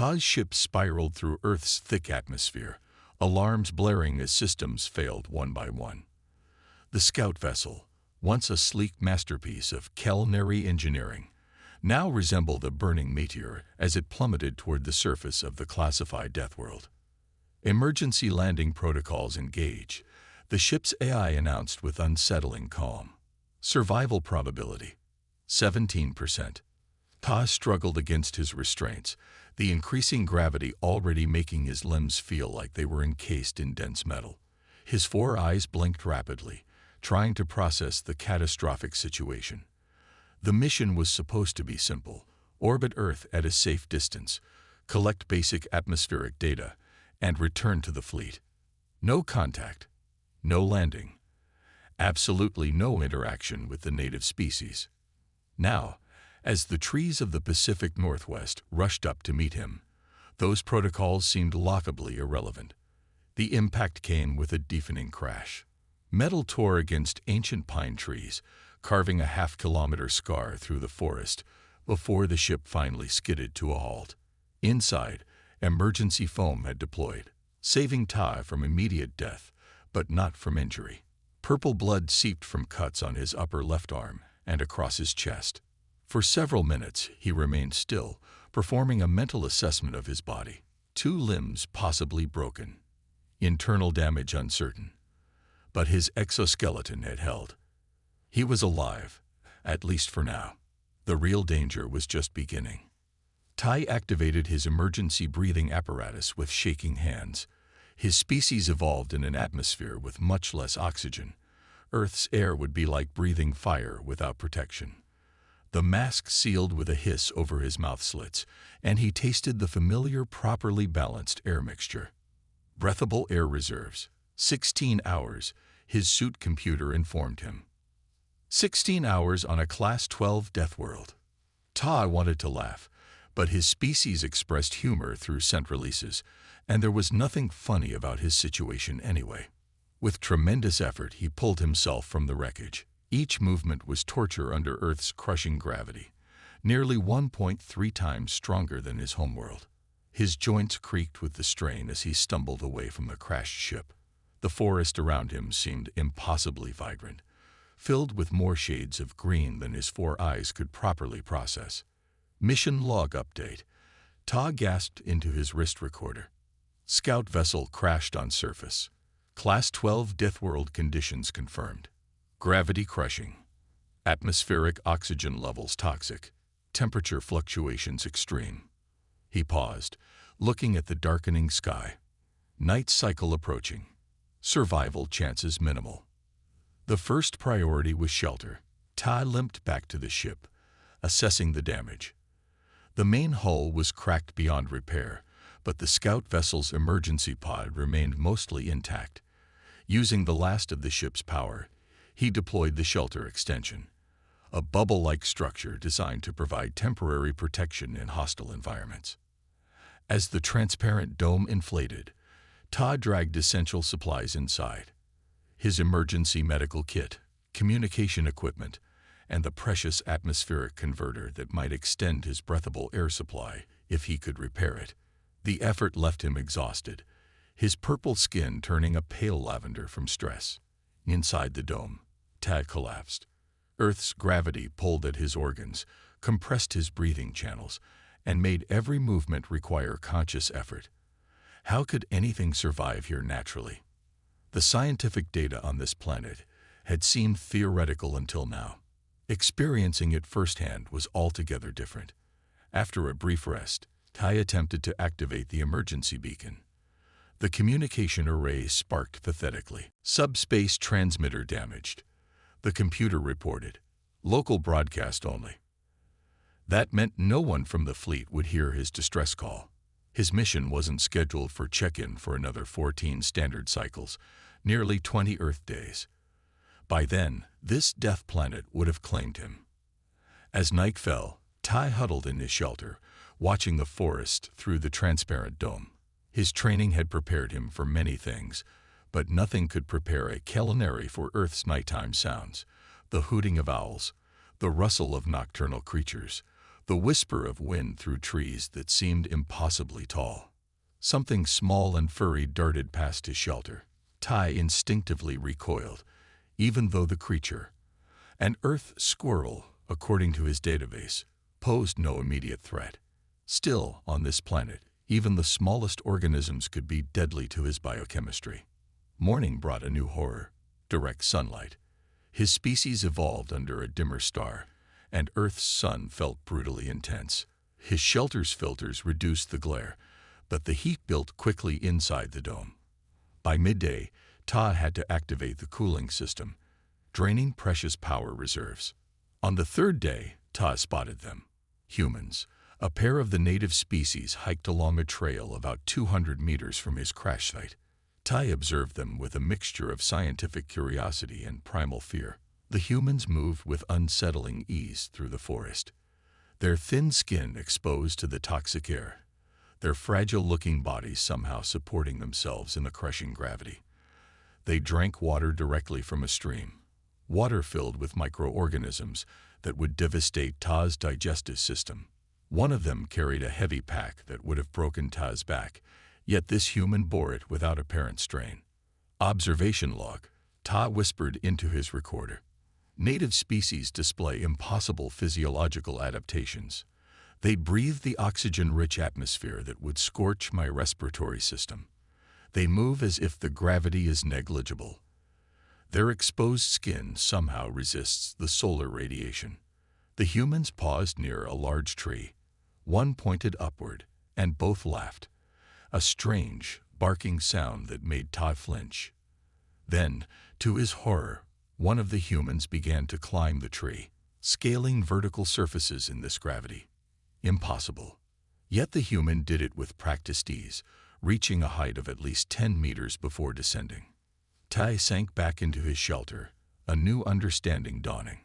Ta's ship spiraled through Earth's thick atmosphere, alarms blaring as systems failed one by one. The scout vessel, once a sleek masterpiece of culinary engineering, now resembled a burning meteor as it plummeted toward the surface of the classified Deathworld. Emergency landing protocols engage, the ship's AI announced with unsettling calm. Survival probability, 17%. Ta struggled against his restraints, the increasing gravity already making his limbs feel like they were encased in dense metal. His four eyes blinked rapidly, trying to process the catastrophic situation. The mission was supposed to be simple: orbit Earth at a safe distance, collect basic atmospheric data, and return to the fleet. No contact, no landing, absolutely no interaction with the native species. Now, as the trees of the Pacific Northwest rushed up to meet him, those protocols seemed laughably irrelevant. The impact came with a deafening crash. Metal tore against ancient pine trees, carving a half-kilometer scar through the forest before the ship finally skidded to a halt. Inside, emergency foam had deployed, saving Ta from immediate death, but not from injury. Purple blood seeped from cuts on his upper left arm and across his chest. For several minutes, he remained still, performing a mental assessment of his body. 2 limbs possibly broken, internal damage uncertain, but his exoskeleton had held. He was alive, at least for now. The real danger was just beginning. Tai activated his emergency breathing apparatus with shaking hands. His species evolved in an atmosphere with much less oxygen. Earth's air would be like breathing fire without protection. The mask sealed with a hiss over his mouth slits, and he tasted the familiar, properly balanced air mixture. Breathable air reserves. 16 hours, his suit computer informed him. 16 hours on a Class 12 Deathworld. Ta wanted to laugh, but his species expressed humor through scent releases, and there was nothing funny about his situation anyway. With tremendous effort, he pulled himself from the wreckage. Each movement was torture under Earth's crushing gravity, nearly 1.3 times stronger than his homeworld. His joints creaked with the strain as he stumbled away from the crashed ship. The forest around him seemed impossibly vibrant, filled with more shades of green than his 4 eyes could properly process. Mission log update. Ta gasped into his wrist recorder. Scout vessel crashed on surface. Class 12 Deathworld conditions confirmed. Gravity crushing. Atmospheric oxygen levels toxic. Temperature fluctuations extreme. He paused, looking at the darkening sky. Night cycle approaching. Survival chances minimal. The first priority was shelter. Ta limped back to the ship, assessing the damage. The main hull was cracked beyond repair, but the scout vessel's emergency pod remained mostly intact. Using the last of the ship's power, he deployed the shelter extension, a bubble-like structure designed to provide temporary protection in hostile environments. As the transparent dome inflated, Ta dragged essential supplies inside. His emergency medical kit, communication equipment, and the precious atmospheric converter that might extend his breathable air supply if he could repair it. The effort left him exhausted, his purple skin turning a pale lavender from stress. Inside the dome, Ta collapsed. Earth's gravity pulled at his organs, compressed his breathing channels, and made every movement require conscious effort. How could anything survive here naturally? The scientific data on this planet had seemed theoretical until now. Experiencing it firsthand was altogether different. After a brief rest, Ta attempted to activate the emergency beacon. The communication array sparked pathetically. Subspace transmitter damaged. The computer reported. Local broadcast only. That meant no one from the fleet would hear his distress call. His mission wasn't scheduled for check-in for another 14 standard cycles, nearly 20 Earth days. By then, this death planet would have claimed him. As night fell, Ta huddled in his shelter, watching the forest through the transparent dome. His training had prepared him for many things, but nothing could prepare a culinary for Earth's nighttime sounds: the hooting of owls, the rustle of nocturnal creatures, the whisper of wind through trees that seemed impossibly tall. Something small and furry darted past his shelter. Ty instinctively recoiled, even though the creature, an earth squirrel, according to his database, posed no immediate threat. Still, on this planet, even the smallest organisms could be deadly to his biochemistry. Morning brought a new horror: direct sunlight. His species evolved under a dimmer star, and Earth's sun felt brutally intense. His shelter's filters reduced the glare, but the heat built quickly inside the dome. By midday, Todd had to activate the cooling system, draining precious power reserves. On the third day, Todd spotted them. Humans. A pair of the native species hiked along a trail about 200 meters from his crash site. Ty observed them with a mixture of scientific curiosity and primal fear. The humans moved with unsettling ease through the forest, their thin skin exposed to the toxic air, their fragile-looking bodies somehow supporting themselves in the crushing gravity. They drank water directly from a stream, water filled with microorganisms that would devastate Ta's digestive system. One of them carried a heavy pack that would have broken Ta's back, yet this human bore it without apparent strain. Observation log. Ta whispered into his recorder. Native species display impossible physiological adaptations. They breathe the oxygen-rich atmosphere that would scorch my respiratory system. They move as if the gravity is negligible. Their exposed skin somehow resists the solar radiation. The humans paused near a large tree. One pointed upward, and both laughed, a strange, barking sound that made Ta flinch. Then, to his horror, one of the humans began to climb the tree, scaling vertical surfaces in this gravity. Impossible. Yet the human did it with practiced ease, reaching a height of at least 10 meters before descending. Tai sank back into his shelter, a new understanding dawning.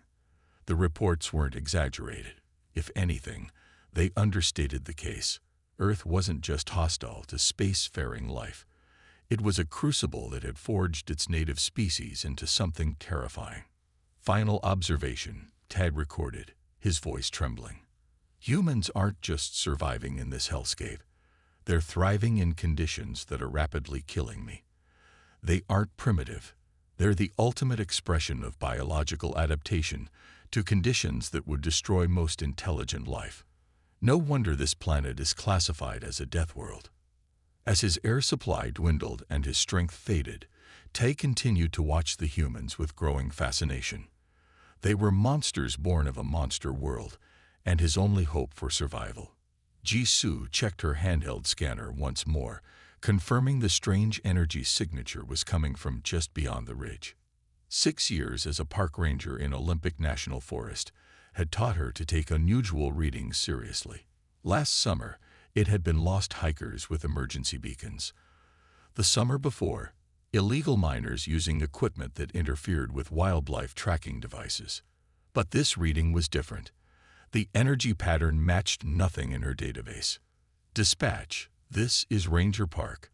The reports weren't exaggerated. If anything, they understated the case. Earth wasn't just hostile to spacefaring life. It was a crucible that had forged its native species into something terrifying. Final observation, Tad recorded, his voice trembling. Humans aren't just surviving in this hellscape. They're thriving in conditions that are rapidly killing me. They aren't primitive. They're the ultimate expression of biological adaptation to conditions that would destroy most intelligent life. No wonder this planet is classified as a death world. As his air supply dwindled and his strength faded, Tay continued to watch the humans with growing fascination. They were monsters born of a monster world, and his only hope for survival. Jisoo checked her handheld scanner once more, confirming the strange energy signature was coming from just beyond the ridge. 6 years as a park ranger in Olympic National Forest had taught her to take unusual readings seriously. Last summer, it had been lost hikers with emergency beacons. The summer before, illegal miners using equipment that interfered with wildlife tracking devices. But this reading was different. The energy pattern matched nothing in her database. Dispatch, this is Ranger Park.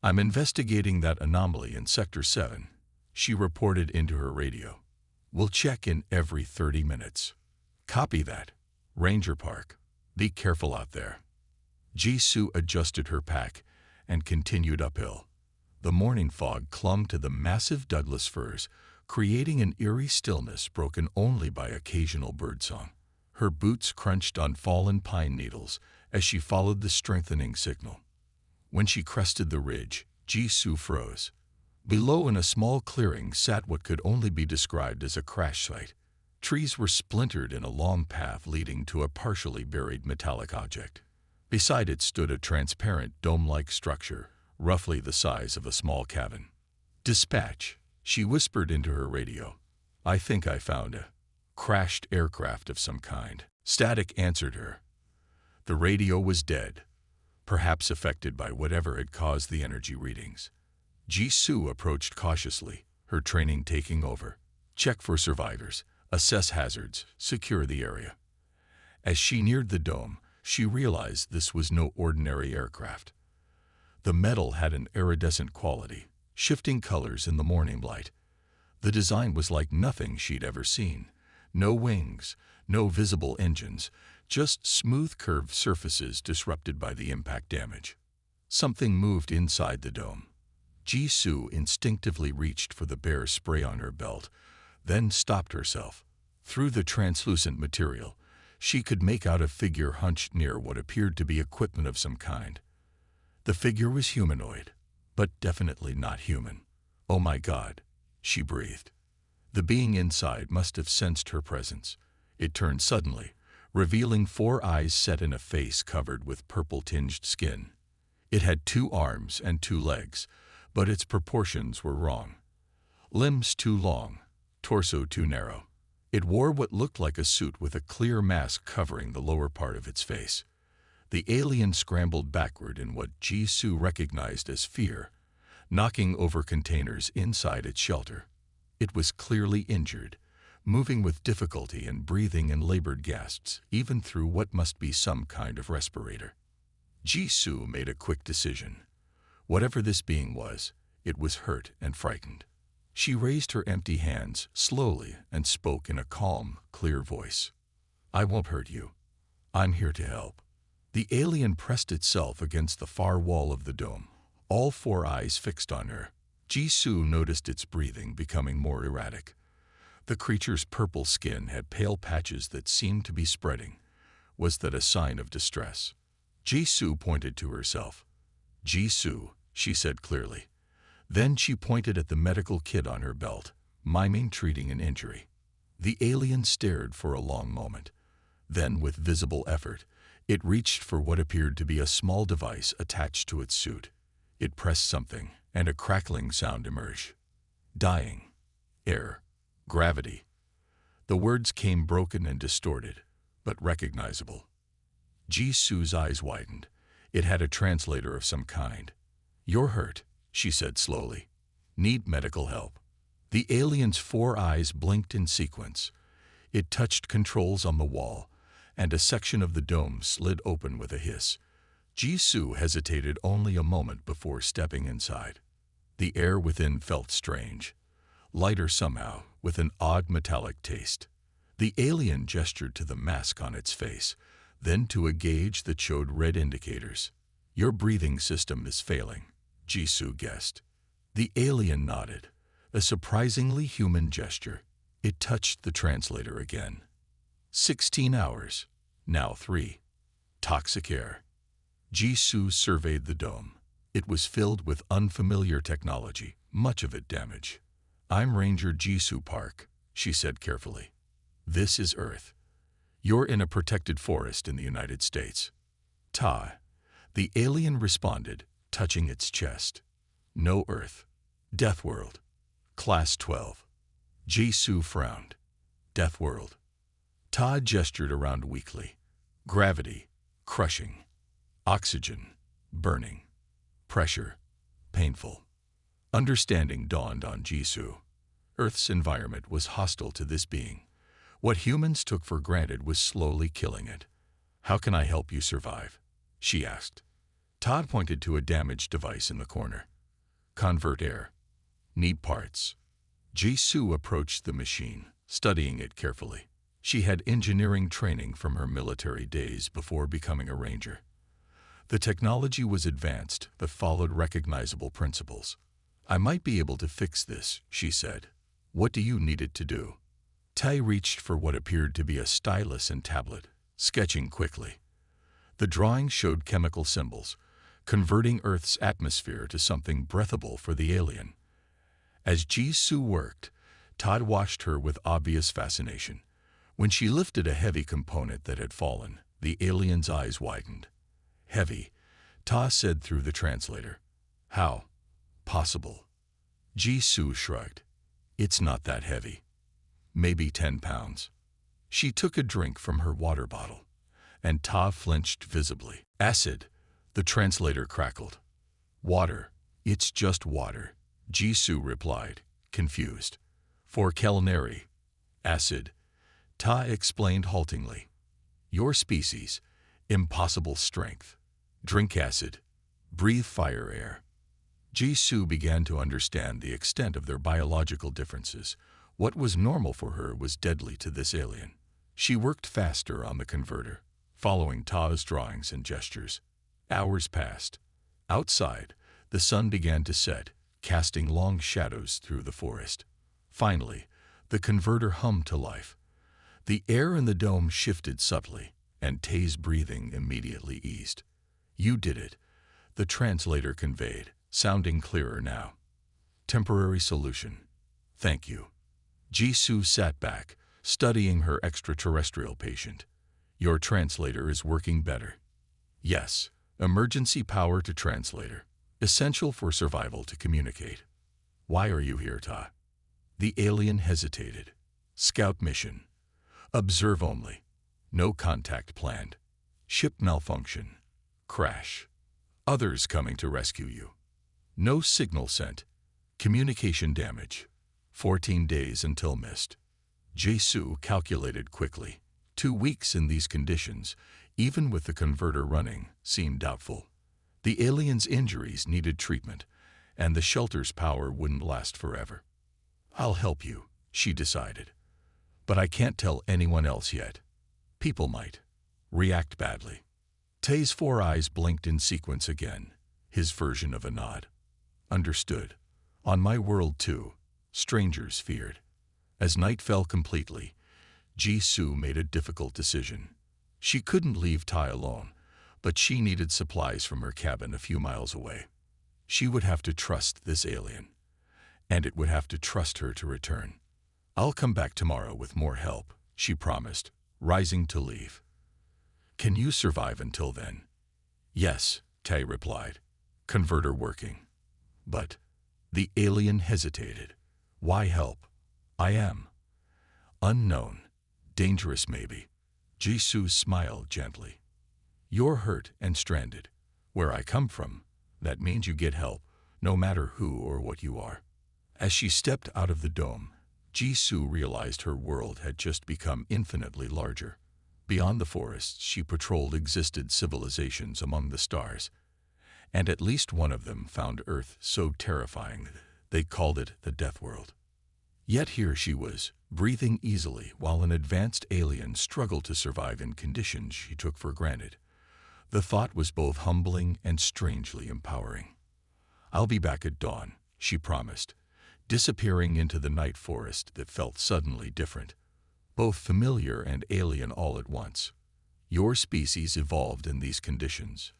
I'm investigating that anomaly in Sector 7, she reported into her radio. We'll check in every 30 minutes. Copy that. Ranger Park. Be careful out there. Jisoo adjusted her pack and continued uphill. The morning fog clung to the massive Douglas firs, creating an eerie stillness broken only by occasional birdsong. Her boots crunched on fallen pine needles as she followed the strengthening signal. When she crested the ridge, Jisoo froze. Below, in a small clearing, sat what could only be described as a crash site. Trees were splintered in a long path leading to a partially buried metallic object. Beside it stood a transparent dome-like structure, roughly the size of a small cabin. Dispatch, she whispered into her radio. I think I found a crashed aircraft of some kind. Static answered her. The radio was dead, perhaps affected by whatever had caused the energy readings. Jisoo approached cautiously, her training taking over. Check for survivors, assess hazards, secure the area. As she neared the dome, she realized this was no ordinary aircraft. The metal had an iridescent quality, shifting colors in the morning light. The design was like nothing she'd ever seen. No wings, no visible engines, just smooth curved surfaces disrupted by the impact damage. Something moved inside the dome. Jisoo instinctively reached for the bear spray on her belt, then stopped herself. Through the translucent material, she could make out a figure hunched near what appeared to be equipment of some kind. The figure was humanoid, but definitely not human. "Oh my God," she breathed. The being inside must have sensed her presence. It turned suddenly, revealing 4 eyes set in a face covered with purple-tinged skin. It had 2 arms and 2 legs, but its proportions were wrong. Limbs too long, torso too narrow. It wore what looked like a suit with a clear mask covering the lower part of its face. The alien scrambled backward in what Jisoo recognized as fear, knocking over containers inside its shelter. It was clearly injured, moving with difficulty and breathing in labored gasps, even through what must be some kind of respirator. Jisoo made a quick decision. Whatever this being was, it was hurt and frightened. She raised her empty hands slowly and spoke in a calm, clear voice. "I won't hurt you. I'm here to help." The alien pressed itself against the far wall of the dome, all 4 eyes fixed on her. Jisoo noticed its breathing becoming more erratic. The creature's purple skin had pale patches that seemed to be spreading. Was that a sign of distress? Jisoo pointed to herself. "Jisoo," she said clearly. Then she pointed at the medical kit on her belt, miming treating an injury. The alien stared for a long moment. Then, with visible effort, it reached for what appeared to be a small device attached to its suit. It pressed something, and a crackling sound emerged. "Dying. Air. Gravity." The words came broken and distorted, but recognizable. Jisoo's eyes widened. It had a translator of some kind. "You're hurt," she said slowly. "Need medical help." The alien's 4 eyes blinked in sequence. It touched controls on the wall, and a section of the dome slid open with a hiss. Jisoo hesitated only a moment before stepping inside. The air within felt strange, lighter somehow, with an odd metallic taste. The alien gestured to the mask on its face, then to a gauge that showed red indicators. "Your breathing system is failing," Jisoo guessed. The alien nodded, a surprisingly human gesture. It touched the translator again. 16 hours, now 3. Toxic air. Jisoo surveyed the dome. It was filled with unfamiliar technology, much of it damaged. "I'm Ranger Jisoo Park," she said carefully. "This is Earth. You're in a protected forest in the United States." "Ta," the alien responded, touching its chest. "No Earth. Deathworld. Class 12. Jisoo frowned. "Deathworld." Ta gestured around weakly. "Gravity. Crushing. Oxygen. Burning. Pressure. Painful." Understanding dawned on Jisoo. Earth's environment was hostile to this being. What humans took for granted was slowly killing it. "How can I help you survive?" she asked. Todd pointed to a damaged device in the corner. "Convert air. Need parts." Jisoo approached the machine, studying it carefully. She had engineering training from her military days before becoming a ranger. The technology was advanced but followed recognizable principles. "I might be able to fix this," she said. "What do you need it to do?" Tai reached for what appeared to be a stylus and tablet, sketching quickly. The drawing showed chemical symbols, converting Earth's atmosphere to something breathable for the alien. As Jisoo worked, Todd watched her with obvious fascination. When she lifted a heavy component that had fallen, the alien's eyes widened. "Heavy," Ta said through the translator. "How? Possible?" Jisoo shrugged. "It's not that heavy. Maybe 10 pounds." She took a drink from her water bottle, and Ta flinched visibly. "Acid," the translator crackled. "Water. It's just water," Jisoo replied, confused. "For culinary. Acid," Ta explained haltingly. "Your species. Impossible strength. Drink acid. Breathe fire air." Jisoo began to understand the extent of their biological differences. What was normal for her was deadly to this alien. She worked faster on the converter. following Ta's drawings and gestures. Hours passed. Outside, the sun began to set, casting long shadows through the forest. Finally, the converter hummed to life. The air in the dome shifted subtly, and Tay's breathing immediately eased. "You did it," the translator conveyed, sounding clearer now. "Temporary solution. Thank you." Jisoo sat back, studying her extraterrestrial patient. "Your translator is working better." "Yes, emergency power to translator. Essential for survival to communicate." "Why are you here, Ta?" The alien hesitated. "Scout mission. Observe only. No contact planned. Ship malfunction. Crash. Others coming to rescue you. No signal sent. Communication damage. 14 days until missed." Jisoo calculated quickly. 2 weeks in these conditions, even with the converter running, seemed doubtful. The alien's injuries needed treatment, and the shelter's power wouldn't last forever. "I'll help you," she decided. "But I can't tell anyone else yet. People might react badly." Tay's 4 eyes blinked in sequence again, his version of a nod. "Understood. On my world too, strangers feared." As night fell completely, Jisoo made a difficult decision. She couldn't leave Tai alone, but she needed supplies from her cabin a few miles away. She would have to trust this alien, and it would have to trust her to return. "I'll come back tomorrow with more help," she promised, rising to leave. "Can you survive until then?" "Yes," Tai replied, converter working. "But..." The alien hesitated. "Why help? I am unknown, dangerous maybe." Jisoo smiled gently. "You're hurt and stranded. Where I come from, that means you get help, no matter who or what you are." As she stepped out of the dome, Jisoo realized her world had just become infinitely larger. Beyond the forests she patrolled existed civilizations among the stars, and at least one of them found Earth so terrifying they called it the Deathworld. Yet here she was, breathing easily while an advanced alien struggled to survive in conditions she took for granted. The thought was both humbling and strangely empowering. "I'll be back at dawn," she promised, disappearing into the night forest that felt suddenly different, both familiar and alien all at once. "Your species evolved in these conditions?"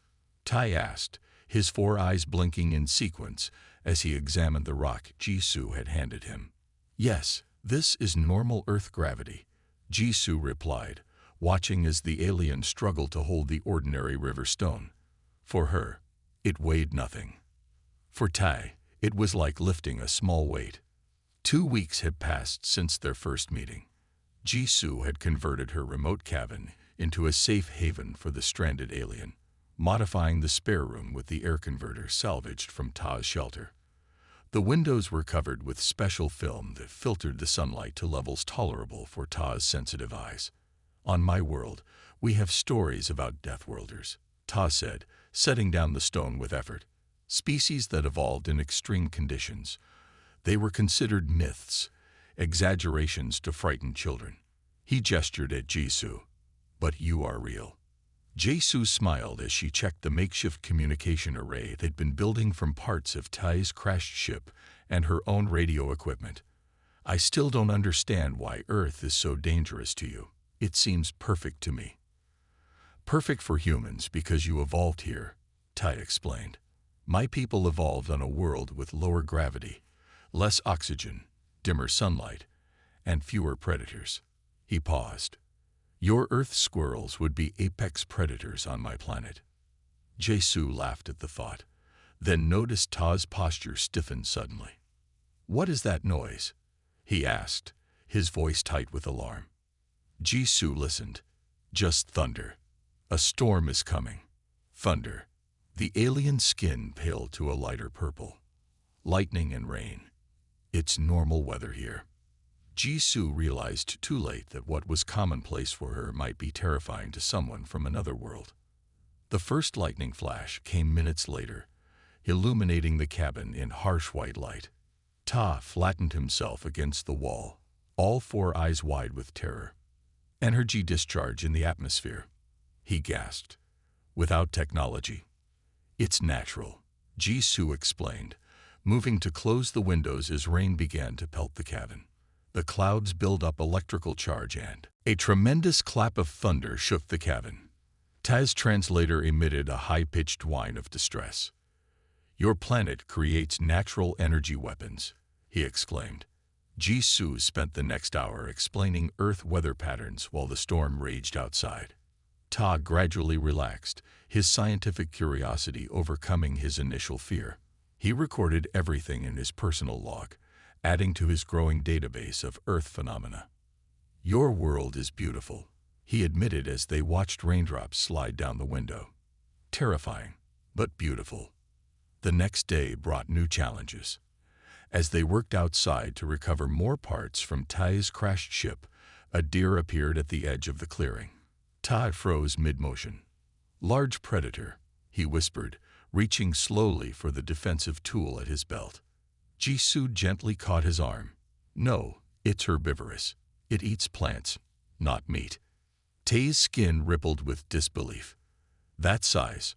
Tai asked, his 4 eyes blinking in sequence as he examined the rock Jisoo had handed him. "Yes, this is normal Earth gravity," Jisoo replied, watching as the alien struggled to hold the ordinary river stone. For her, it weighed nothing. For Tai, it was like lifting a small weight. 2 weeks had passed since their first meeting. Jisoo had converted her remote cabin into a safe haven for the stranded alien, modifying the spare room with the air converter salvaged from Ta's shelter. The windows were covered with special film that filtered the sunlight to levels tolerable for Ta's sensitive eyes. "On my world, we have stories about Deathworlders," Ta said, setting down the stone with effort. "Species that evolved in extreme conditions. They were considered myths, exaggerations to frighten children." He gestured at Jisoo. "But you are real." Jisoo smiled as she checked the makeshift communication array they'd been building from parts of Tai's crashed ship and her own radio equipment. "I still don't understand why Earth is so dangerous to you. It seems perfect to me." "Perfect for humans because you evolved here," Tai explained. "My people evolved on a world with lower gravity, less oxygen, dimmer sunlight, and fewer predators." He paused. "Your Earth squirrels would be apex predators on my planet." Jisoo laughed at the thought, then noticed Ta's posture stiffen suddenly. "What is that noise?" he asked, his voice tight with alarm. Jisoo listened. "Just thunder. A storm is coming." "Thunder." The alien's skin paled to a lighter purple. "Lightning and rain. It's normal weather here." Jisoo realized too late that what was commonplace for her might be terrifying to someone from another world. The first lightning flash came minutes later, illuminating the cabin in harsh white light. Ta flattened himself against the wall, all 4 eyes wide with terror. Energy discharge in the atmosphere. he gasped. Without technology. It's natural, Jisoo explained, moving to close the windows as rain began to pelt the cabin. The clouds built up electrical charge and a tremendous clap of thunder shook the cabin. Tai's translator emitted a high-pitched whine of distress. Your planet creates natural energy weapons, he exclaimed. Jisoo spent the next hour explaining Earth weather patterns while the storm raged outside. Ta gradually relaxed, his scientific curiosity overcoming his initial fear. He recorded everything in his personal log, adding to his growing database of Earth phenomena. Your world is beautiful, he admitted as they watched raindrops slide down the window. Terrifying, but beautiful. The next day brought new challenges. As they worked outside to recover more parts from Tai's crashed ship, a deer appeared at the edge of the clearing. Tai froze mid-motion. Large predator, he whispered, reaching slowly for the defensive tool at his belt. Jisoo gently caught his arm. No, it's herbivorous. It eats plants, not meat. Tai's skin rippled with disbelief. That size?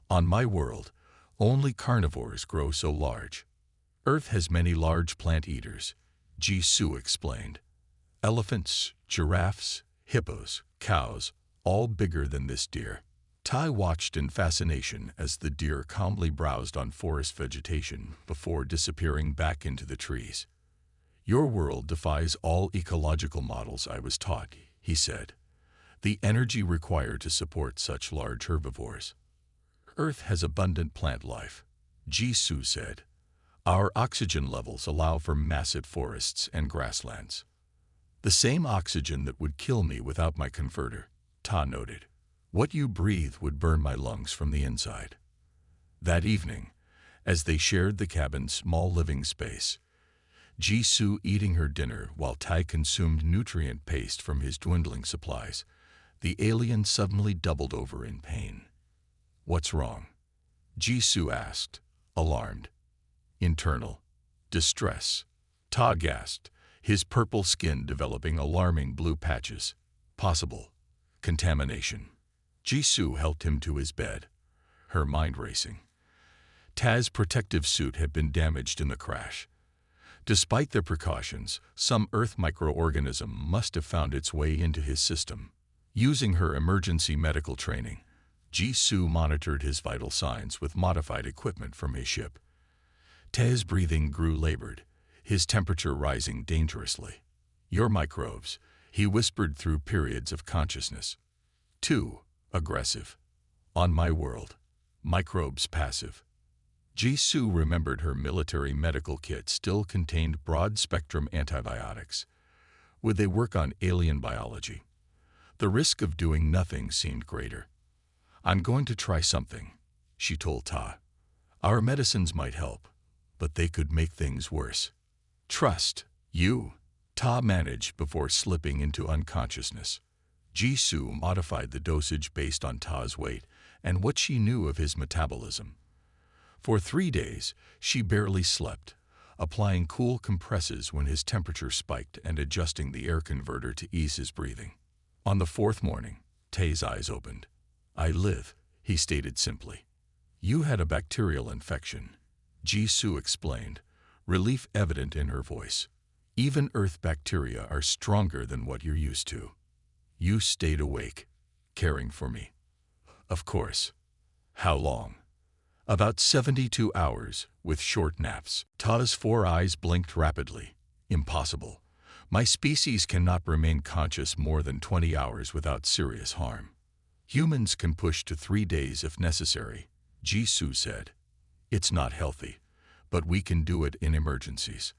On my world, only carnivores grow so large. Earth has many large plant eaters, Jisoo explained. Elephants, giraffes, hippos, cows, all bigger than this deer. Tai watched in fascination as the deer calmly browsed on forest vegetation before disappearing back into the trees. Your world defies all ecological models I was taught, he said. The energy required to support such large herbivores. Earth has abundant plant life, Jisoo said. Our oxygen levels allow for massive forests and grasslands. The same oxygen that would kill me without my converter, Ta noted. What you breathe would burn my lungs from the inside. That evening, as they shared the cabin's small living space, Jisoo eating her dinner while Tai consumed nutrient paste from his dwindling supplies, the alien suddenly doubled over in pain. What's wrong? Jisoo asked, alarmed. Internal. Distress. Ta gasped, his purple skin developing alarming blue patches. Possible. Contamination. Jisoo helped him to his bed, her mind racing. Ta's protective suit had been damaged in the crash. Despite their precautions, some Earth microorganism must have found its way into his system. Using her emergency medical training, Jisoo monitored his vital signs with modified equipment from his ship. Ta's breathing grew labored, his temperature rising dangerously. Your microbes, he whispered through periods of consciousness. Too aggressive. On my world, microbes passive. Jisoo remembered her military medical kit still contained broad-spectrum antibiotics. Would they work on alien biology? The risk of doing nothing seemed greater. I'm going to try something, she told Ta. Our medicines might help, but they could make things worse. Trust, you, Ta managed before slipping into unconsciousness. Jisoo modified the dosage based on Ta's weight and what she knew of his metabolism. For 3 days, she barely slept, applying cool compresses when his temperature spiked and adjusting the air converter to ease his breathing. On the 4th morning, Tae's eyes opened. I live, he stated simply. You had a bacterial infection, Jisoo explained, relief evident in her voice. Even Earth bacteria are stronger than what you're used to. You stayed awake, caring for me. Of course. How long? About 72 hours, with short naps. Ta's 4 eyes blinked rapidly. Impossible. My species cannot remain conscious more than 20 hours without serious harm. Humans can push to 3 days if necessary, Jisoo said. It's not healthy, but we can do it in emergencies.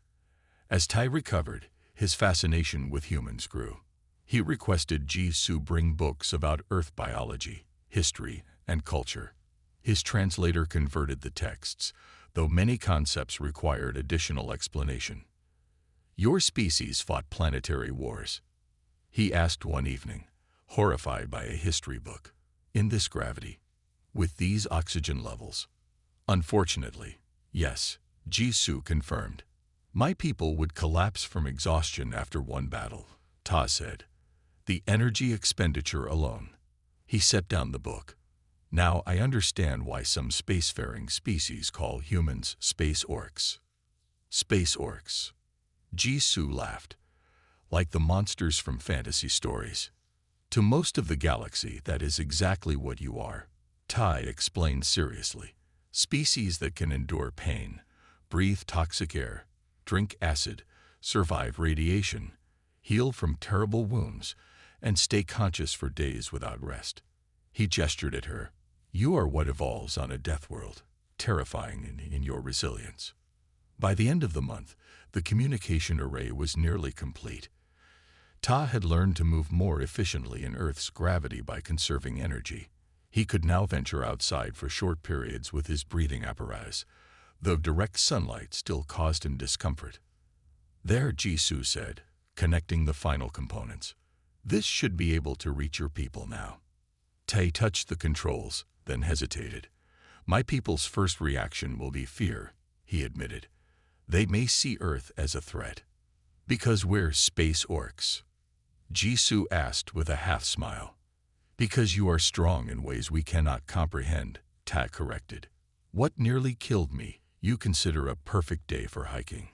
As Tai recovered, his fascination with humans grew. He requested Jisoo bring books about Earth biology, history, and culture. His translator converted the texts, though many concepts required additional explanation. Your species fought planetary wars, he asked one evening, horrified by a history book. In this gravity, with these oxygen levels. Unfortunately, yes, Jisoo confirmed. My people would collapse from exhaustion after one battle, Ta said. The energy expenditure alone. He set down the book. Now I understand why some spacefaring species call humans space orcs. Space orcs. Jisoo laughed. Like the monsters from fantasy stories. To most of the galaxy, that is exactly what you are. Tai explained seriously. Species that can endure pain, breathe toxic air, drink acid, survive radiation, heal from terrible wounds, and stay conscious for days without rest. He gestured at her. You are what evolves on a Deathworld, terrifying in your resilience. By the end of the month, the communication array was nearly complete. Ta had learned to move more efficiently in Earth's gravity by conserving energy. He could now venture outside for short periods with his breathing apparatus, though direct sunlight still caused him discomfort. There, Jisoo said, connecting the final components. This should be able to reach your people now. Tai touched the controls, then hesitated. My people's first reaction will be fear, he admitted. They may see Earth as a threat. Because we're space orcs? Jisoo asked with a half-smile. Because you are strong in ways we cannot comprehend, Ta corrected. What nearly killed me, you consider a perfect day for hiking.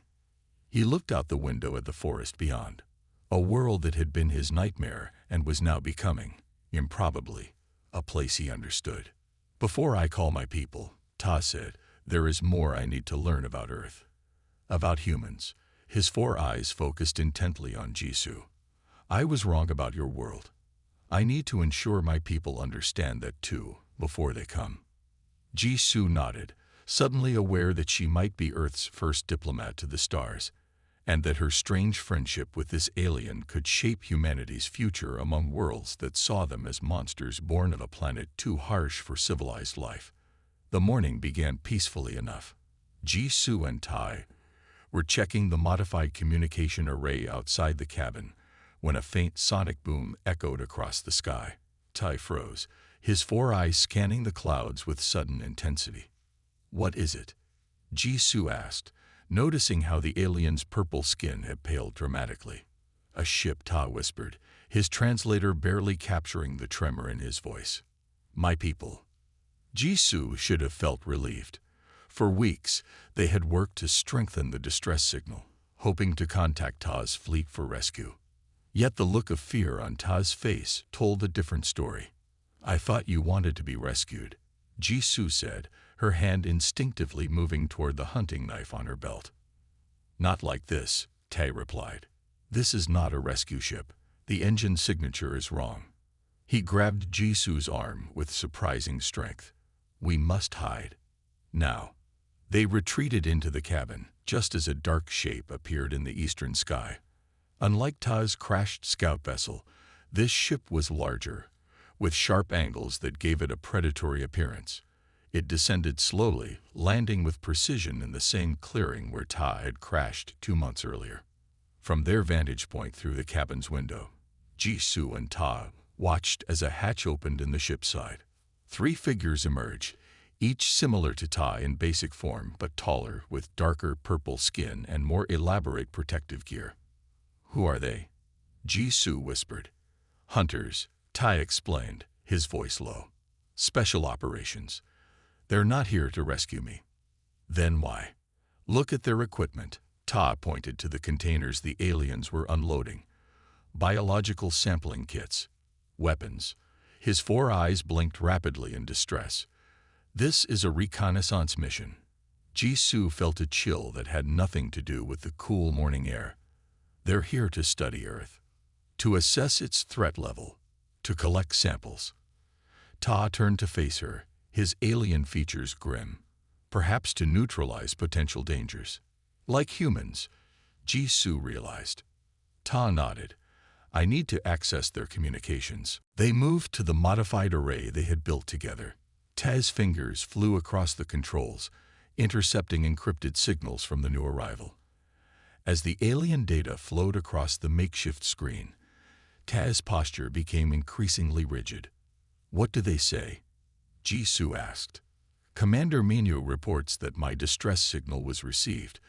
He looked out the window at the forest beyond. A world that had been his nightmare and was now becoming, improbably, a place he understood. Before I call my people, Ta said, there is more I need to learn about Earth. About humans. His 4 eyes focused intently on Jisoo. I was wrong about your world. I need to ensure my people understand that too, before they come. Jisoo nodded, suddenly aware that she might be Earth's first diplomat to the stars, and that her strange friendship with this alien could shape humanity's future among worlds that saw them as monsters born of a planet too harsh for civilized life. The morning began peacefully enough. Jisoo and Tai were checking the modified communication array outside the cabin when a faint sonic boom echoed across the sky. Tai froze, his 4 eyes scanning the clouds with sudden intensity. What is it? Jisoo asked, noticing how the alien's purple skin had paled dramatically. A ship, Ta whispered, his translator barely capturing the tremor in his voice. My people. Jisoo should have felt relieved. For weeks, they had worked to strengthen the distress signal, hoping to contact Ta's fleet for rescue. Yet the look of fear on Ta's face told a different story. I thought you wanted to be rescued, Jisoo said, her hand instinctively moving toward the hunting knife on her belt. Not like this, Tai replied. This is not a rescue ship. The engine signature is wrong. He grabbed Jisoo's arm with surprising strength. We must hide. Now. They retreated into the cabin, just as a dark shape appeared in the eastern sky. Unlike Ta's crashed scout vessel, this ship was larger, with sharp angles that gave it a predatory appearance. It descended slowly, landing with precision in the same clearing where Ta had crashed 2 months earlier. From their vantage point through the cabin's window, Jisoo and Ta watched as a hatch opened in the ship's side. 3 figures emerged, each similar to Ta in basic form but taller, with darker purple skin and more elaborate protective gear. Who are they? Jisoo whispered. Hunters, Tai explained, his voice low. Special operations. They're not here to rescue me. Then why? Look at their equipment. Ta pointed to the containers the aliens were unloading. Biological sampling kits. Weapons. His 4 eyes blinked rapidly in distress. This is a reconnaissance mission. Jisoo felt a chill that had nothing to do with the cool morning air. They're here to study Earth, to assess its threat level, to collect samples. Ta turned to face her, his alien features grim, perhaps to neutralize potential dangers. Like humans, Jisoo realized. Ta nodded. I need to access their communications. They moved to the modified array they had built together. Ta's fingers flew across the controls, intercepting encrypted signals from the new arrival. As the alien data flowed across the makeshift screen, Ta's posture became increasingly rigid. What do they say? Jisoo asked. Commander Minyu reports that my distress signal was received,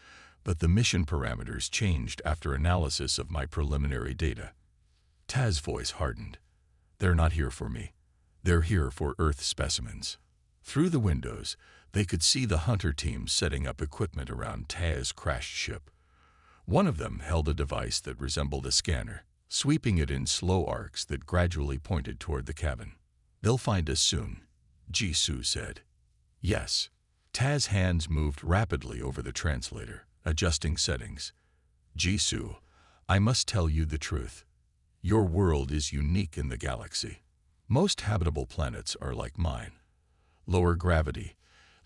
but the mission parameters changed after analysis of my preliminary data. Ta's voice hardened. They're not here for me. They're here for Earth specimens. Through the windows, they could see the hunter team setting up equipment around Taz's crashed ship. One of them held a device that resembled a scanner, sweeping it in slow arcs that gradually pointed toward the cabin. "They'll find us soon," Jisoo said. "Yes." Taz's hands moved rapidly over the translator, adjusting settings. "Jisoo, I must tell you the truth. Your world is unique in the galaxy. Most habitable planets are like mine. Lower gravity,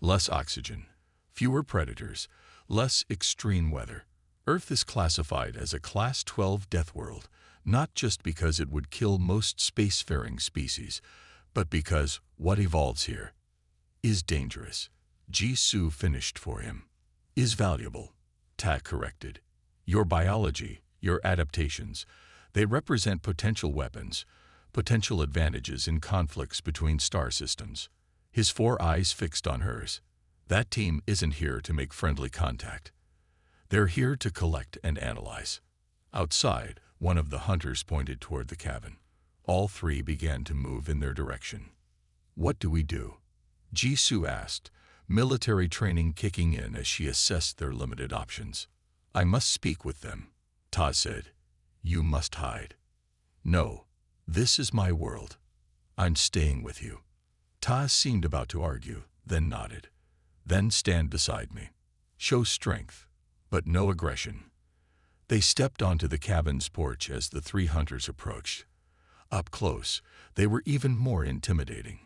less oxygen, fewer predators, less extreme weather. Earth is classified as a Class 12 Deathworld, not just because it would kill most spacefaring species, but because what evolves here is dangerous." Jisoo finished for him. "Is valuable," Ta corrected. "Your biology, your adaptations, they represent potential weapons, potential advantages in conflicts between star systems." His 4 eyes fixed on hers. "That team isn't here to make friendly contact. They're here to collect and analyze." Outside, one of the hunters pointed toward the cabin. All 3 began to move in their direction. "What do we do?" Jisoo asked, military training kicking in as she assessed their limited options. "I must speak with them," Ta said. "You must hide." "No, this is my world. I'm staying with you." Ta seemed about to argue, then nodded. "Then stand beside me. Show strength, but no aggression." They stepped onto the cabin's porch as the 3 hunters approached. Up close, they were even more intimidating.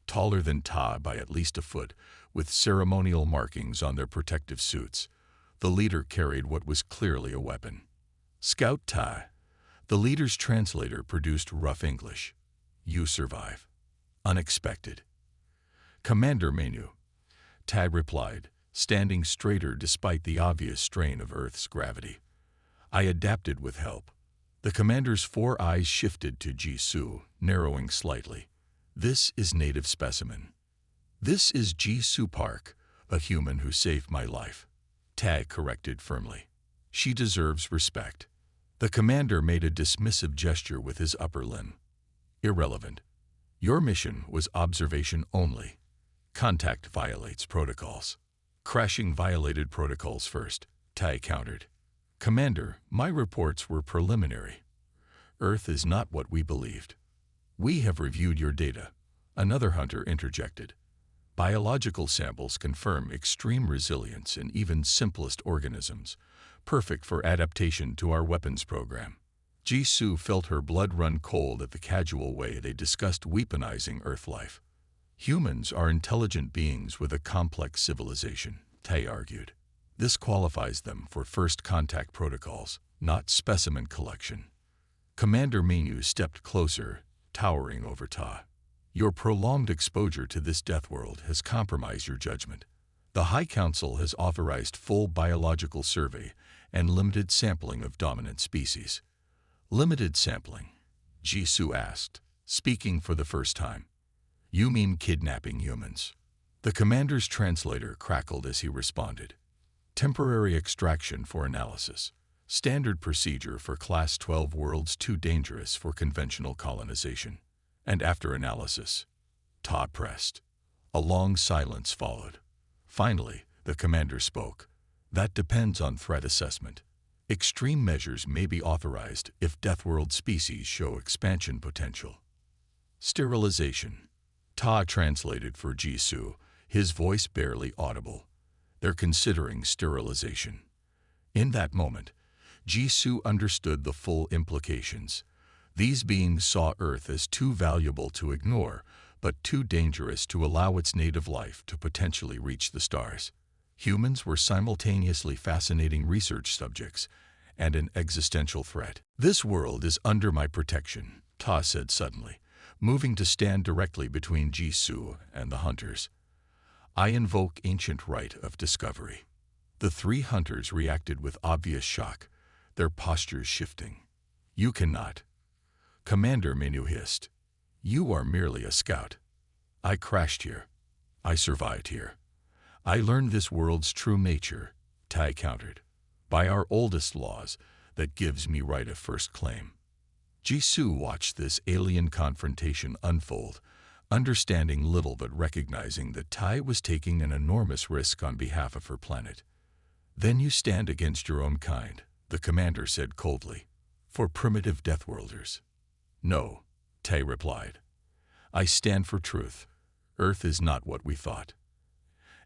Taller than Ta by at least a foot, with ceremonial markings on their protective suits, the leader carried what was clearly a weapon. "Scout Ta." The leader's translator produced rough English. "You survive. Unexpected." "Commander Menu," Ta replied, standing straighter despite the obvious strain of Earth's gravity. "I adapted with help." The commander's 4 eyes shifted to Jisoo, narrowing slightly. "This is native specimen. This is Jisoo Park, a human who saved my life," Ta corrected firmly. "She deserves respect." The commander made a dismissive gesture with his upper limb. "Irrelevant. Your mission was observation only. Contact violates protocols." "Crashing violated protocols first," Ta countered. "Commander, my reports were preliminary. Earth is not what we believed." "We have reviewed your data," another hunter interjected. "Biological samples confirm extreme resilience in even simplest organisms, perfect for adaptation to our weapons program." Jisoo felt her blood run cold at the casual way they discussed weaponizing Earth life. "Humans are intelligent beings with a complex civilization," Ta argued. "This qualifies them for first contact protocols, not specimen collection." Commander Menu stepped closer, towering over Ta. "Your prolonged exposure to this death world has compromised your judgment. The High Council has authorized full biological survey and limited sampling of dominant species." "Limited sampling?" Jisoo asked, speaking for the first time. "You mean kidnapping humans?" The commander's translator crackled as he responded. "Temporary extraction for analysis. Standard procedure for Class 12 worlds too dangerous for conventional colonization. And after analysis." Ta pressed. A long silence followed. Finally, the commander spoke. "That depends on threat assessment. Extreme measures may be authorized if Deathworld species show expansion potential." "Sterilization," Ta translated for Jisoo, his voice barely audible. "They're considering sterilization." In that moment, Jisoo understood the full implications. These beings saw Earth as too valuable to ignore, but too dangerous to allow its native life to potentially reach the stars. Humans were simultaneously fascinating research subjects and an existential threat. "This world is under my protection," Ta said suddenly, moving to stand directly between Jisoo and the hunters. "I invoke ancient right of discovery." The 3 hunters reacted with obvious shock, their postures shifting. "You cannot." Commander Menu hissed. "You are merely a scout. I crashed here. I survived here. I learned this world's true nature," Tai countered. "By our oldest laws, that gives me right of first claim." Jisoo watched this alien confrontation unfold, understanding little but recognizing that Tai was taking an enormous risk on behalf of her planet. "Then you stand against your own kind," the commander said coldly. "For primitive Deathworlders." "No," Tai replied. "I stand for truth. Earth is not what we thought.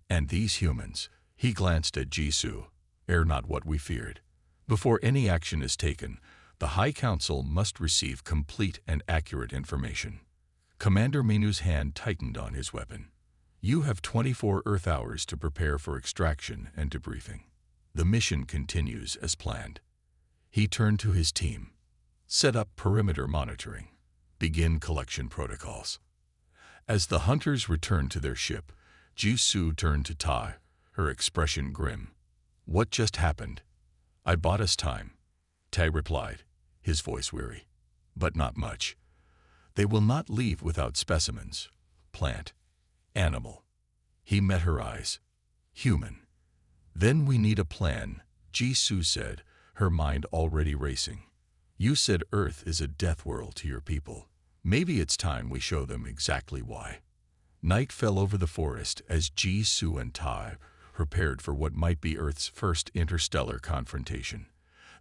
And these humans," he glanced at Jisoo, "are not what we feared. Before any action is taken, the High Council must receive complete and accurate information." Commander Minu's hand tightened on his weapon. "You have 24 Earth hours to prepare for extraction and debriefing. The mission continues as planned." He turned to his team. "Set up perimeter monitoring. Begin collection protocols." As the hunters returned to their ship, Jisoo turned to Tai, her expression grim. "What just happened?" "I bought us time," Tai replied, his voice weary. "But not much. They will not leave without specimens. Plant. Animal." He met her eyes. "Human." "Then we need a plan," Jisoo said, her mind already racing. "You said Earth is a death world to your people. Maybe it's time we show them exactly why." Night fell over the forest as Jisoo and Tai prepared for what might be Earth's first interstellar confrontation.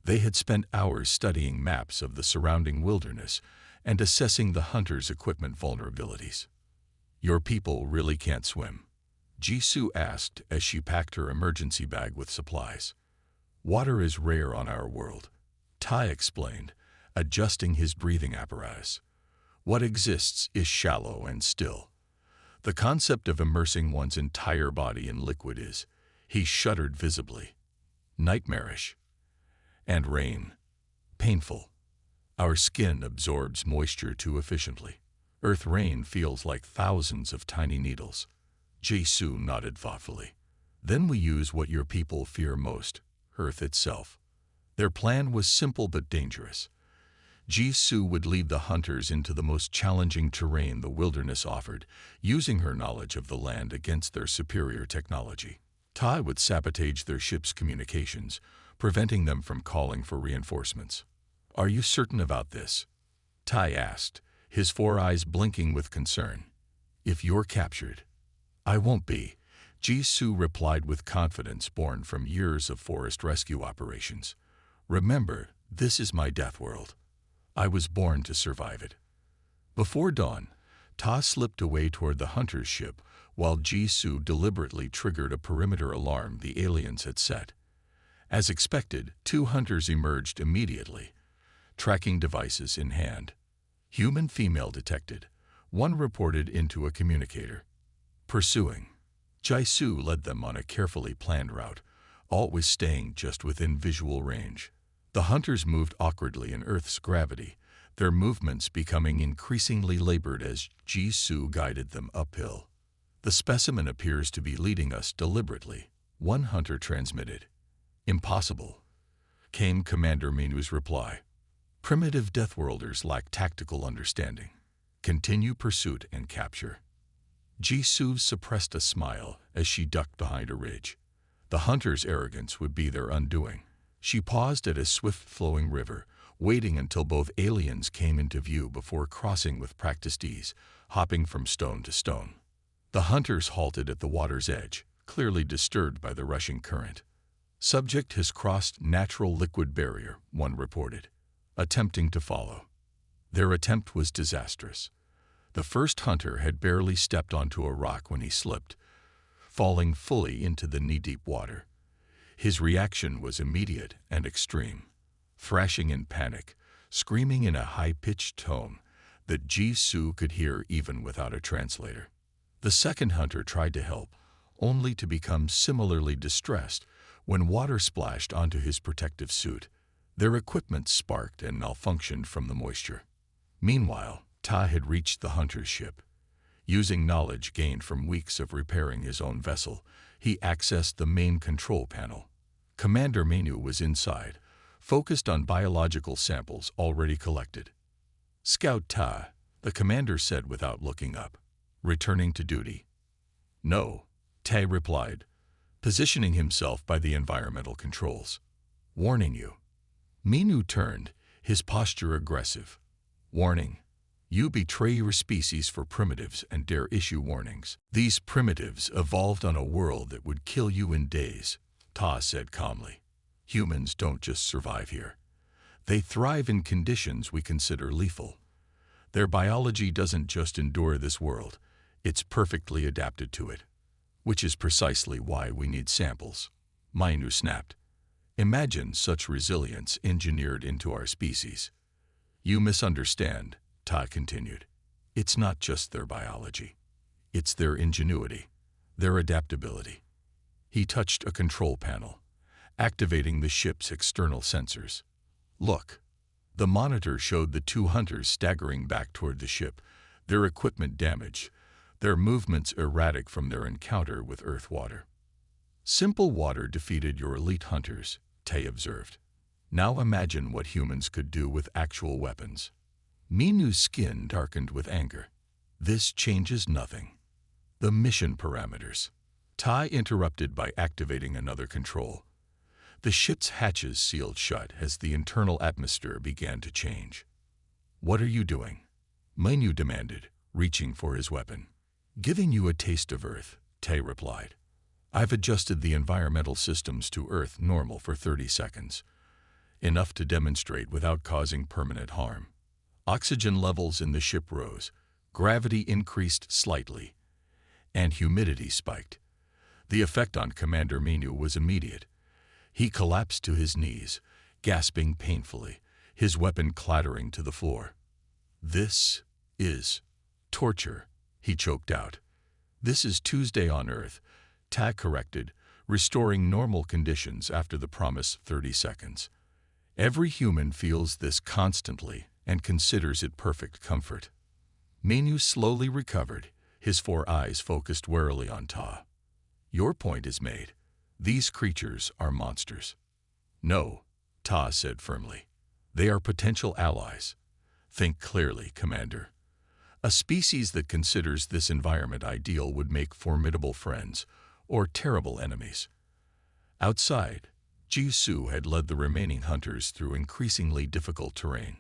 They had spent hours studying maps of the surrounding wilderness and assessing the hunters' equipment vulnerabilities. "Your people really can't swim?" Jisoo asked as she packed her emergency bag with supplies. "Water is rare on our world," Tai explained, adjusting his breathing apparatus. "What exists is shallow and still. The concept of immersing one's entire body in liquid is," he shuddered visibly, "nightmarish. And rain. Painful. Our skin absorbs moisture too efficiently. Earth rain feels like thousands of tiny needles." Jisoo nodded thoughtfully. "Then we use what your people fear most, Earth itself." Their plan was simple but dangerous. Jisoo would lead the hunters into the most challenging terrain the wilderness offered, using her knowledge of the land against their superior technology. Tai would sabotage their ship's communications, preventing them from calling for reinforcements. "Are you certain about this?" Tai asked, his 4 eyes blinking with concern. "If you're captured." "I won't be," Jisoo replied with confidence born from years of forest rescue operations. "Remember, this is my death world. I was born to survive it." Before dawn, Ta slipped away toward the hunter's ship while Jisoo deliberately triggered a perimeter alarm the aliens had set. As expected, 2 hunters emerged immediately, tracking devices in hand. "Human female detected," one reported into a communicator. "Pursuing." Jisoo led them on a carefully planned route, always staying just within visual range. The hunters moved awkwardly in Earth's gravity, their movements becoming increasingly labored as Jisoo guided them uphill. "The specimen appears to be leading us deliberately," one hunter transmitted. "Impossible," came Commander Minu's reply. "Primitive Deathworlders lack tactical understanding. Continue pursuit and capture." Jisoo suppressed a smile as she ducked behind a ridge. The hunter's arrogance would be their undoing. She paused at a swift-flowing river, waiting until both aliens came into view before crossing with practiced ease, hopping from stone to stone. The hunters halted at the water's edge, clearly disturbed by the rushing current. "Subject has crossed natural liquid barrier," one reported, attempting to follow. Their attempt was disastrous. The first hunter had barely stepped onto a rock when he slipped, falling fully into the knee-deep water. His reaction was immediate and extreme, thrashing in panic, screaming in a high-pitched tone that Jisoo could hear even without a translator. The second hunter tried to help, only to become similarly distressed when water splashed onto his protective suit. Their equipment sparked and malfunctioned from the moisture. Meanwhile, Ta had reached the hunter's ship. Using knowledge gained from weeks of repairing his own vessel, he accessed the main control panel. Commander Minu was inside, focused on biological samples already collected. "Scout Ta," the commander said without looking up, "returning to duty." "No," Tai replied, positioning himself by the environmental controls. "Warning you." Minu turned, his posture aggressive. "Warning. You betray your species for primitives and dare issue warnings. These primitives evolved on a world that would kill you in days, Ta said calmly. Humans don't just survive here. They thrive in conditions we consider lethal. Their biology doesn't just endure this world, it's perfectly adapted to it. Which is precisely why we need samples. Mainu snapped. Imagine such resilience engineered into our species. You misunderstand, Ta continued. It's not just their biology. It's their ingenuity, their adaptability. He touched a control panel, activating the ship's external sensors. Look. The monitor showed the two hunters staggering back toward the ship, their equipment damaged, their movements erratic from their encounter with Earth water. Simple water defeated your elite hunters, Tay observed. Now imagine what humans could do with actual weapons. Minu's skin darkened with anger. This changes nothing. The mission parameters. Tai interrupted by activating another control. The ship's hatches sealed shut as the internal atmosphere began to change. What are you doing? Minu demanded, reaching for his weapon. Giving you a taste of Earth, Tay replied. I've adjusted the environmental systems to Earth normal for 30 seconds. Enough to demonstrate without causing permanent harm. Oxygen levels in the ship rose, gravity increased slightly, and humidity spiked. The effect on Commander Minu was immediate. He collapsed to his knees, gasping painfully, his weapon clattering to the floor. This is torture, he choked out. This is Tuesday on Earth, Ta corrected, restoring normal conditions after the promised 30 seconds. Every human feels this constantly and considers it perfect comfort. Minu slowly recovered, his 4 eyes focused warily on Ta. Your point is made. These creatures are monsters. No, Ta said firmly. They are potential allies. Think clearly, Commander. A species that considers this environment ideal would make formidable friends or terrible enemies. Outside, Jisoo had led the remaining hunters through increasingly difficult terrain,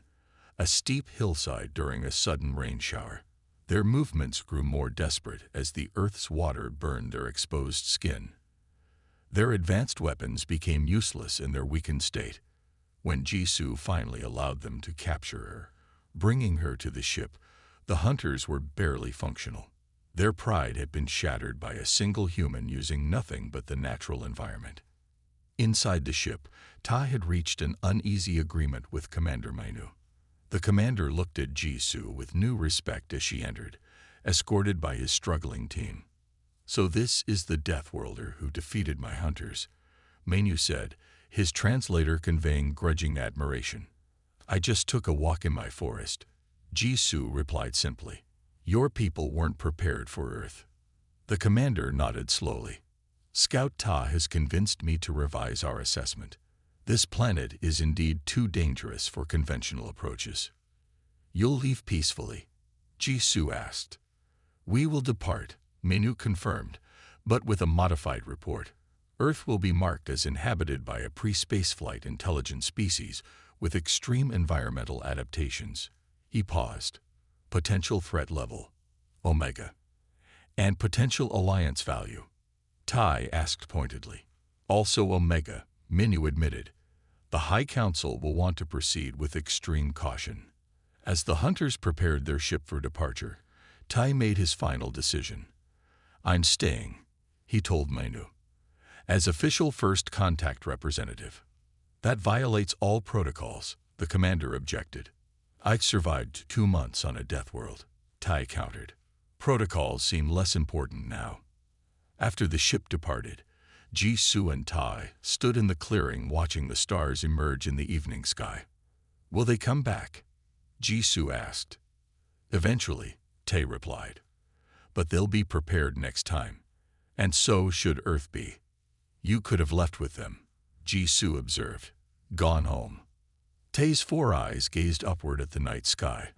a steep hillside during a sudden rain shower. Their movements grew more desperate as the Earth's water burned their exposed skin. Their advanced weapons became useless in their weakened state. When Jisoo finally allowed them to capture her, bringing her to the ship, the hunters were barely functional. Their pride had been shattered by a single human using nothing but the natural environment. Inside the ship, Ta had reached an uneasy agreement with Commander Minu. The commander looked at Jisoo with new respect as she entered, escorted by his struggling team. So this is the Deathworlder who defeated my hunters, Manu said, his translator conveying grudging admiration. I just took a walk in my forest. Jisoo replied simply. Your people weren't prepared for Earth. The commander nodded slowly. Scout Ta has convinced me to revise our assessment. This planet is indeed too dangerous for conventional approaches. You'll leave peacefully? Jisoo asked. We will depart, Minu confirmed, but with a modified report. Earth will be marked as inhabited by a pre-spaceflight intelligent species with extreme environmental adaptations. He paused. Potential threat level, Omega. And potential alliance value. Tai asked pointedly. Also Omega, Minu admitted. The High Council will want to proceed with extreme caution. As the hunters prepared their ship for departure, Tai made his final decision. I'm staying, he told Minu, as official first contact representative. That violates all protocols, the commander objected. I've survived 2 months on a death world, Tai countered. Protocols seem less important now. After the ship departed, Jisoo and Tai stood in the clearing watching the stars emerge in the evening sky. Will they come back? Jisoo asked. Eventually, Tai replied. But they'll be prepared next time. And so should Earth be. You could have left with them, Jisoo observed. Gone home. Tai's 4 eyes gazed upward at the night sky,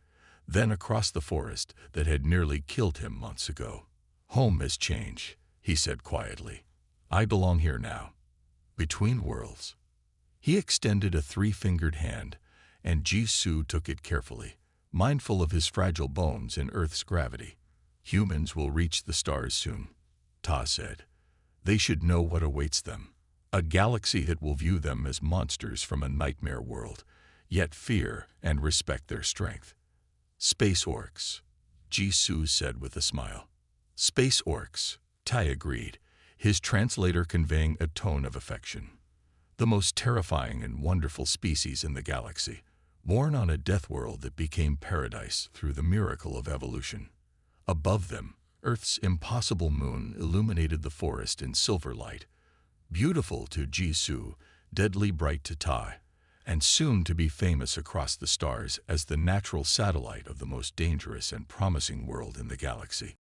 then across the forest that had nearly killed him months ago. Home has changed, he said quietly. I belong here now. Between worlds. He extended a 3-fingered hand, and Jisoo took it carefully, mindful of his fragile bones and Earth's gravity. Humans will reach the stars soon, Ta said. They should know what awaits them. A galaxy that will view them as monsters from a nightmare world, yet fear and respect their strength. Space Orcs, Jisoo said with a smile. Space Orcs, Tai agreed, his translator conveying a tone of affection. The most terrifying and wonderful species in the galaxy, born on a Deathworld that became paradise through the miracle of evolution. Above them, Earth's impossible moon illuminated the forest in silver light, beautiful to Jisoo, deadly bright to Tai, and soon to be famous across the stars as the natural satellite of the most dangerous and promising world in the galaxy.